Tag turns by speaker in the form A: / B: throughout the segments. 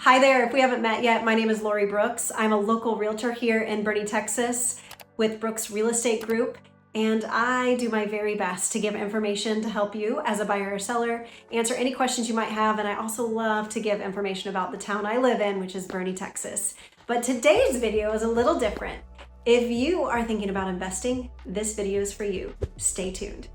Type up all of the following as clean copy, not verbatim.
A: Hi there, if we haven't met yet, my name is Laurie Brooks. I'm a local realtor here in Boerne, Texas with Brooks Real Estate Group, and I do my very best to give information to help you as a buyer or seller, answer any questions you might have, and I also love to give information about the town I live in, which is Boerne, Texas. But today's video is a little different. If you are thinking about investing, this video is for you. Stay tuned.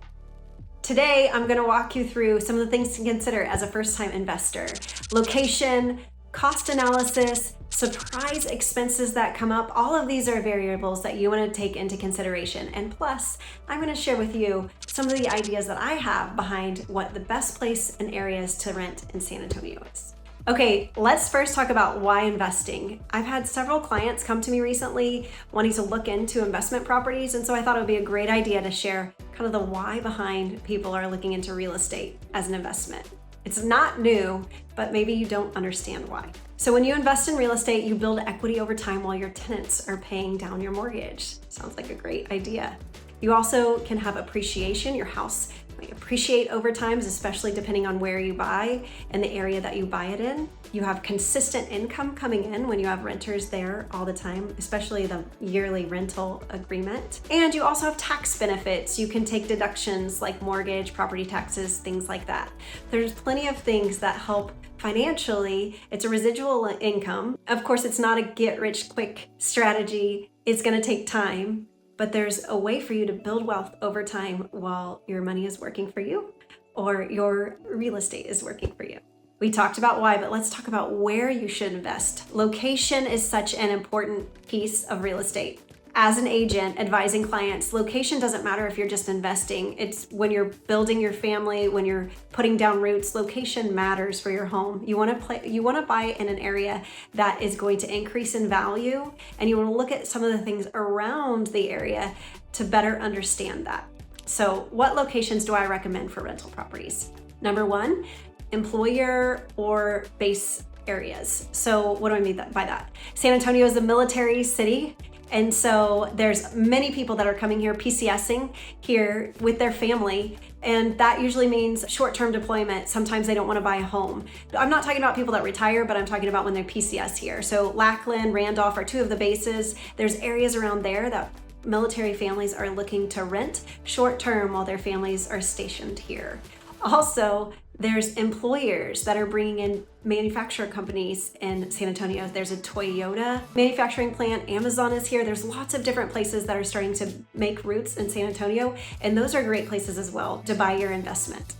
A: Today, I'm going to walk you through some of the things to consider as a first-time investor. Location, cost analysis, surprise expenses that come up. All of these are variables that you want to take into consideration. And plus, I'm going to share with you some of the ideas that I have behind what the best place and areas to rent in San Antonio is. Okay, let's first talk about why investing. I've had several clients come to me recently wanting to look into investment properties, and so I thought it would be a great idea to share kind of the why behind people are looking into real estate as an investment. It's not new, but maybe you don't understand why. So when you invest in real estate, you build equity over time while your tenants are paying down your mortgage. Sounds like a great idea. You also can have appreciation. Your house might appreciate over time, especially depending on where you buy and the area that you buy it in. You have consistent income coming in when you have renters there all the time, especially the yearly rental agreement. And you also have tax benefits. You can take deductions like mortgage, property taxes, things like that. There's plenty of things that help financially. It's a residual income. Of course, it's not a get-rich-quick strategy. It's going to take time. But there's a way for you to build wealth over time while your money is working for you or your real estate is working for you. We talked about why, but let's talk about where you should invest. Location is such an important piece of real estate. As an agent advising clients, location doesn't matter if you're just investing. It's when you're building your family, when you're putting down roots, location matters for your home. You want to buy in an area that is going to increase in value, and you want to look at some of the things around the area to better understand that. So what locations do I recommend for rental properties? Number one, employer or base areas. So what do I mean by that? San Antonio is a military city. And so there's many people that are coming here PCSing here with their family, and that usually means short-term deployment. Sometimes they don't want to buy a home. I'm not talking about people that retire, but I'm talking about when they're PCS here. So Lackland, Randolph are two of the bases. There's areas around there that military families are looking to rent short-term while their families are stationed here. Also, there's employers that are bringing in manufacturer companies in San Antonio. There's a Toyota manufacturing plant. Amazon is here. There's lots of different places that are starting to make roots in San Antonio, and those are great places as well to buy your investment.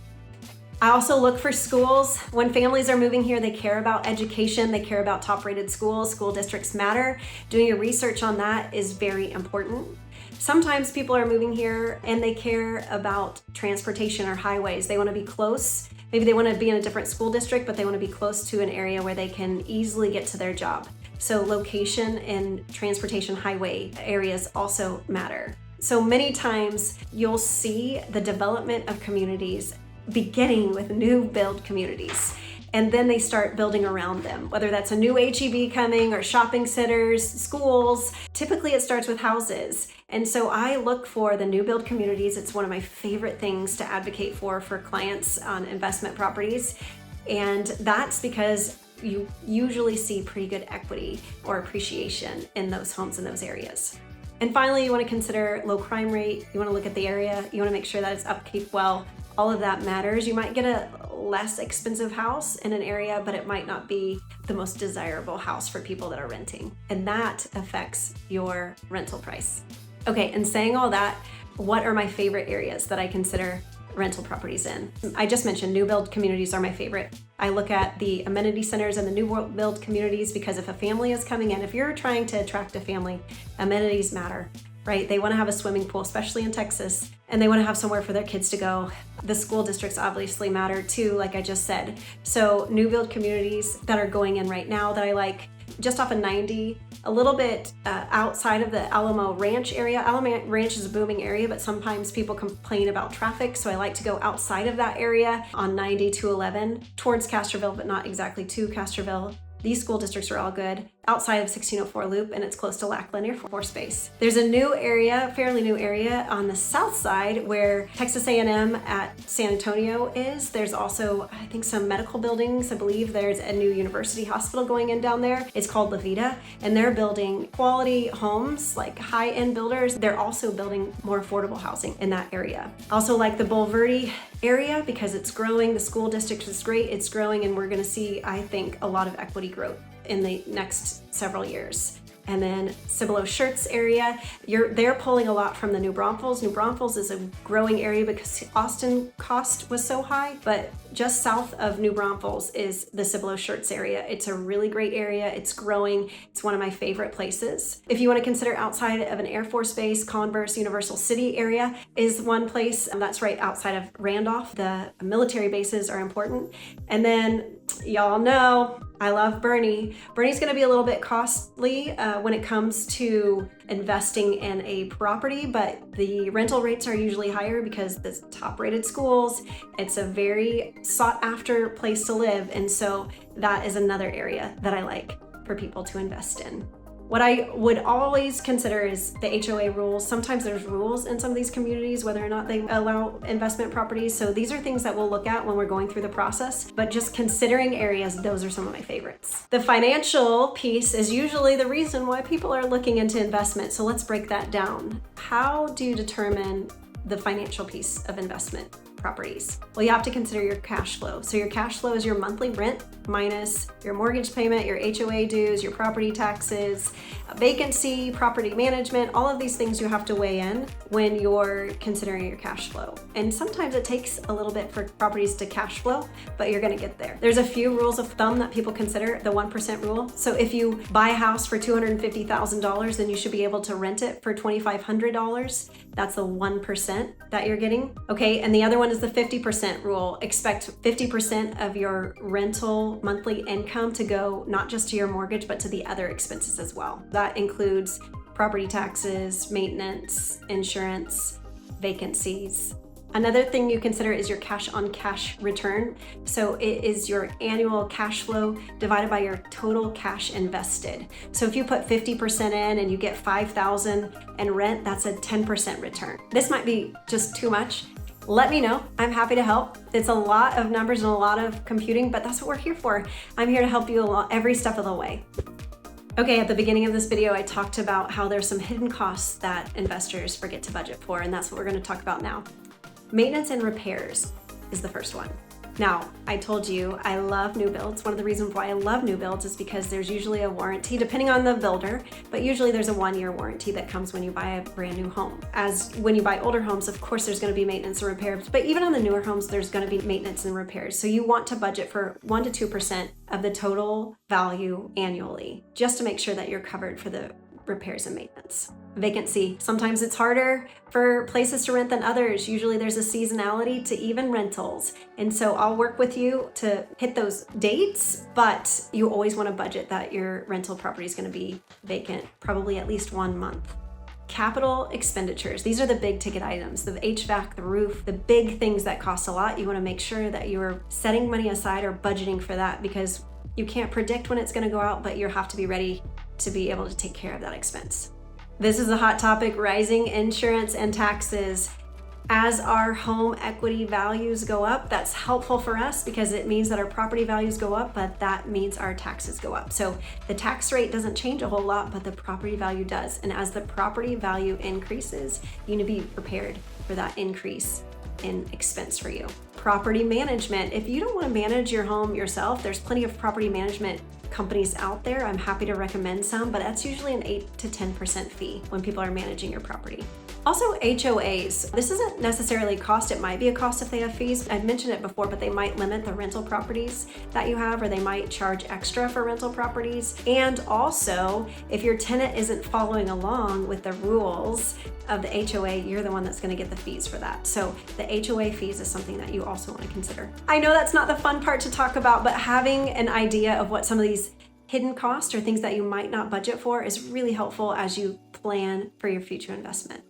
A: I also look for schools. When families are moving here, they care about education. They care about top-rated schools. School districts matter. Doing your research on that is very important. Sometimes people are moving here and they care about transportation or highways. They want to be close. Maybe they want to be in a different school district, but they want to be close to an area where they can easily get to their job. So location and transportation highway areas also matter. So many times you'll see the development of communities beginning with new build communities. And then they start building around them, whether that's a new HEB coming or shopping centers, schools. Typically it starts with houses. And so I look for the new build communities. It's one of my favorite things to advocate for clients on investment properties. And that's because you usually see pretty good equity or appreciation in those homes in those areas. And finally, you want to consider low crime rate. You want to look at the area. You want to make sure that it's upkeep well. All of that matters. You might get a less expensive house in an area, but it might not be the most desirable house for people that are renting. And that affects your rental price. Okay, and saying all that, what are my favorite areas that I consider rental properties in? I just mentioned new build communities are my favorite. I look at the amenity centers and the new build communities because if a family is coming in, if you're trying to attract a family, amenities matter. Right? They want to have a swimming pool, especially in Texas, and they want to have somewhere for their kids to go. The school districts obviously matter too, like I just said. So new build communities that are going in right now that I like, just off of 90, a little bit outside of the Alamo Ranch area. Alamo Ranch is a booming area, but sometimes people complain about traffic, so I like to go outside of that area on 90 to 11 towards Castroville, but not exactly to Castroville. These school districts are all good. outside of 1604 Loop, and it's close to Lackland Air Force Base. There's a new area, fairly new area on the south side where Texas A&M at San Antonio is. There's also, I think, some medical buildings. I believe there's a new university hospital going in down there. It's called Vida, and they're building quality homes, like high-end builders. They're also building more affordable housing in that area. Also like the Boerne area because it's growing. The school district is great. It's growing, and we're going to see, I think, a lot of equity growth in the next several years. And then Schertz area, they're pulling a lot from the New Braunfels. New Braunfels is a growing area because Austin cost was so high, but just south of New Braunfels is the Schertz area. It's a really great area. It's growing. It's one of my favorite places. If you want to consider outside of an Air Force Base, Converse, Universal City area is one place, and that's right outside of Randolph. The military bases are important. And then y'all know I love Boerne. Boerne's going to be a little bit costly when it comes to investing in a property, but the rental rates are usually higher because the top rated schools. It's a very sought after place to live, and so that is another area that I like for people to invest in. What I would always consider is the HOA rules. Sometimes there's rules in some of these communities, whether or not they allow investment properties. So these are things that we'll look at when we're going through the process, but just considering areas, those are some of my favorites. The financial piece is usually the reason why people are looking into investment. So let's break that down. How do you determine the financial piece of investment properties? Well, you have to consider your cash flow. So your cash flow is your monthly rent minus your mortgage payment, your HOA dues, your property taxes, vacancy, property management, all of these things you have to weigh in when you're considering your cash flow. And sometimes it takes a little bit for properties to cash flow, but you're gonna get there. There's a few rules of thumb that people consider, the 1% rule. So if you buy a house for $250,000, then you should be able to rent it for $2,500. That's the 1% that you're getting. Okay, and the other one is the 50% rule. Expect 50% of your rental monthly income to go not just to your mortgage, but to the other expenses as well. That includes property taxes, maintenance, insurance, vacancies. Another thing you consider is your cash on cash return. So it is your annual cash flow divided by your total cash invested. So if you put 50% in and you get $5,000 in rent, that's a 10% return. This might be just too much. Let me know. I'm happy to help. It's a lot of numbers and a lot of computing, but that's what we're here for. I'm here to help you along every step of the way. Okay, at the beginning of this video, I talked about how there's some hidden costs that investors forget to budget for, and that's what we're going to talk about now. Maintenance and repairs is the first one. Now, I told you I love new builds. One of the reasons why I love new builds is because there's usually a warranty, depending on the builder, but usually there's a 1-year warranty that comes when you buy a brand new home. As when you buy older homes, of course, there's going to be maintenance and repairs, but even on the newer homes, there's going to be maintenance and repairs. So you want to budget for 1 to 2% of the total value annually, just to make sure that you're covered for the repairs and maintenance. Vacancy. Sometimes it's harder for places to rent than others. Usually there's a seasonality to even rentals. And so I'll work with you to hit those dates, but you always want to budget that your rental property is going to be vacant, probably at least 1 month. Capital expenditures. These are the big ticket items, the HVAC, the roof, the big things that cost a lot. You want to make sure that you're setting money aside or budgeting for that because you can't predict when it's going to go out, but you have to be ready to be able to take care of that expense. This is a hot topic, rising insurance and taxes. As our home equity values go up, that's helpful for us because it means that our property values go up, but that means our taxes go up. So the tax rate doesn't change a whole lot, but the property value does. And as the property value increases, you need to be prepared for that increase in expense for you. Property management. If you don't want to manage your home yourself, there's plenty of property management companies out there. I'm happy to recommend some, but that's usually an 8 to 10% fee when people are managing your property. Also, HOAs. This isn't necessarily cost. It might be a cost if they have fees. I've mentioned it before, but they might limit the rental properties that you have, or they might charge extra for rental properties. And also, if your tenant isn't following along with the rules of the HOA, you're the one that's going to get the fees for that. So the HOA fees is something that you also want to consider. I know that's not the fun part to talk about, but having an idea of what some of these hidden costs or things that you might not budget for is really helpful as you plan for your future investment.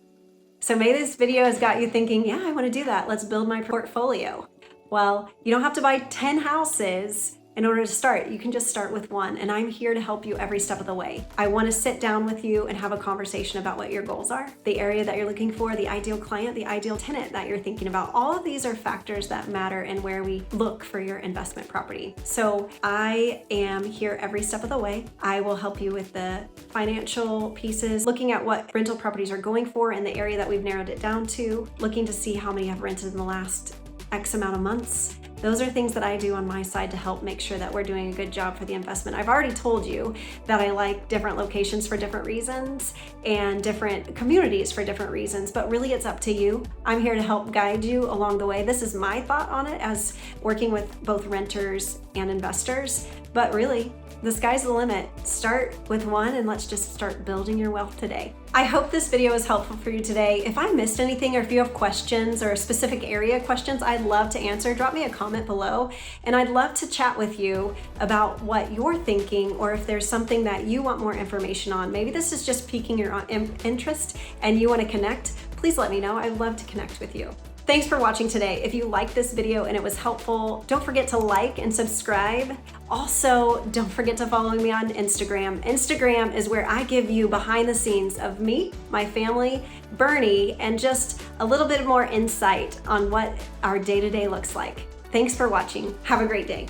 A: So maybe this video has got you thinking, yeah, I want to do that. Let's build my portfolio. Well, you don't have to buy 10 houses In order to start, you can just start with one, and I'm here to help you every step of the way. I want to sit down with you and have a conversation about what your goals are, the area that you're looking for, the ideal client, the ideal tenant that you're thinking about. All of these are factors that matter in where we look for your investment property. So I am here every step of the way. I will help you with the financial pieces, looking at what rental properties are going for in the area that we've narrowed it down to, looking to see how many have rented in the last X amount of months. Those are things that I do on my side to help make sure that we're doing a good job for the investment. I've already told you that I like different locations for different reasons and different communities for different reasons, but really it's up to you. I'm here to help guide you along the way. This is my thought on it as working with both renters and investors, but really, the sky's the limit. Start with one and let's just start building your wealth today. I hope this video is helpful for you today. If I missed anything or if you have questions or specific area questions I'd love to answer, drop me a comment below and I'd love to chat with you about what you're thinking or if there's something that you want more information on. Maybe this is just piquing your interest and you want to connect. Please let me know. I'd love to connect with you. Thanks for watching today. If you liked this video and it was helpful, don't forget to like and subscribe. Also, don't forget to follow me on Instagram. Instagram is where I give you behind the scenes of me, my family, Bernie, and just a little bit more insight on what our day-to-day looks like. Thanks for watching. Have a great day.